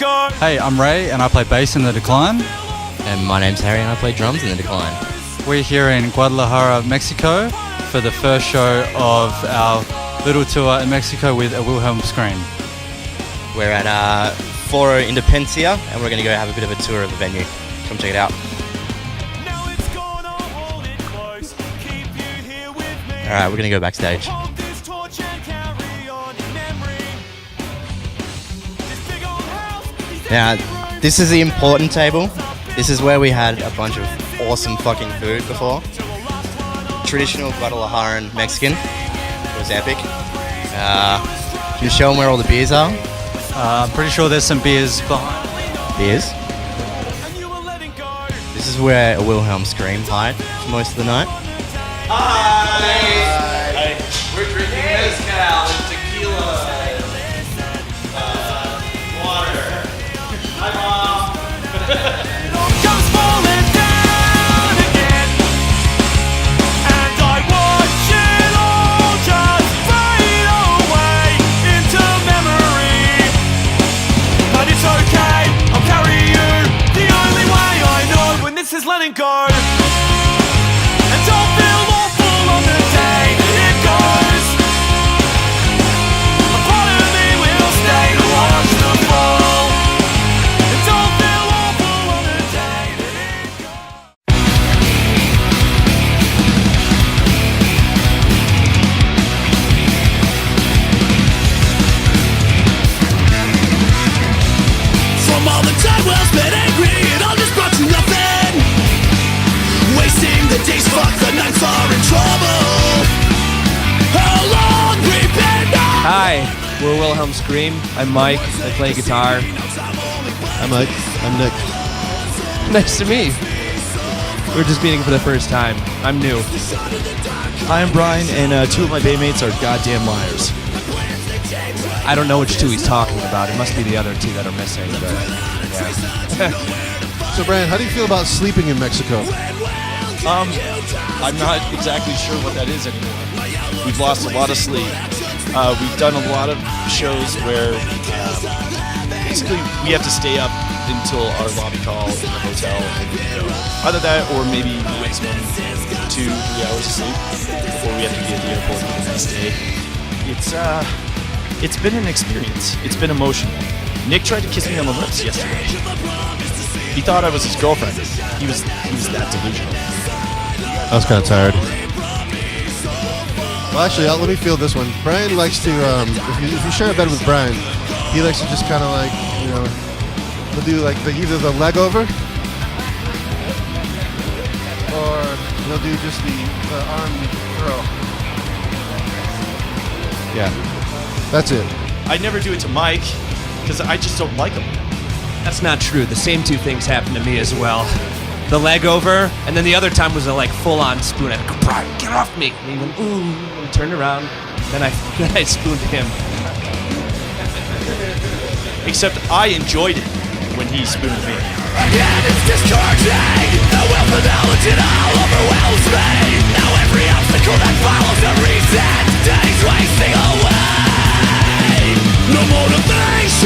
go. Hey, I'm Ray and I play bass in The Decline. And my name's Harry and I play drums in The Decline. We're here in Guadalajara, Mexico for the first show of our little tour in Mexico with a Wilhelm Scream. We're at Foro Independencia and we're going to go have a bit of a tour of the venue. Come check it out. Alright, we're going to go backstage. Now, this is the important table. This is where we had a bunch of awesome fucking food before. Traditional Guadalajaran Mexican. It was epic. Can you show them where all the beers are? I'm pretty sure there's some beers behind. Beers? This is where a Wilhelm Scream hide for most of the night. Hi! We're drinking mezcal and tequila. Water. Hi, Mom! Comes falling down again, and I watch it all just fade away into memory. But it's okay, I'll carry you the only way I know when this is letting go. And don't feel awful on the day that it goes. A part of me will stay to watch the fall. And don't feel awful on the day that it goes. From all the time well spent angry, it all just brought to nothing. Wasting the days, fuck the nights are in trouble. How long we've been on? Hi, we're Wilhelm Scream. I'm Mike. I play guitar. I'm Mike. I'm Nick. Nice to meet you. We're just meeting for the first time. I'm new. Hi, I'm Brian, and two of my bandmates are goddamn liars. I don't know which two he's talking about. It must be the other two that are missing. But yeah. So, Brian, how do you feel about sleeping in Mexico? I'm not exactly sure what that is anymore. We've lost a lot of sleep. We've done a lot of shows where basically we have to stay up until our lobby call in the hotel. Either that or maybe maximum 2-3 hours of sleep before we have to be at the airport the next day. It's been an experience. It's been emotional. Nick tried to kiss me on the lips yesterday. He thought I was his girlfriend. He was that delusional. I was kind of tired. Well, actually, let me feel this one. Brian likes to, if you share a bed with Brian, he likes to just kind of like, he'll do like either the leg over, or he'll do just the arm curl. Yeah, that's it. I never do it to Mike because I just don't like him. That's not true. The same two things happened to me as well. The leg over, and then the other time was a like full-on spoon. I go, Brian, get off me! And he went, ooh, and turned around. Then I spooned him. Except I enjoyed it when he spooned me. Again, it's discouraging. The will for knowledge it all overwhelms me. Now every obstacle that follows a reset, days wasting away. No motivation.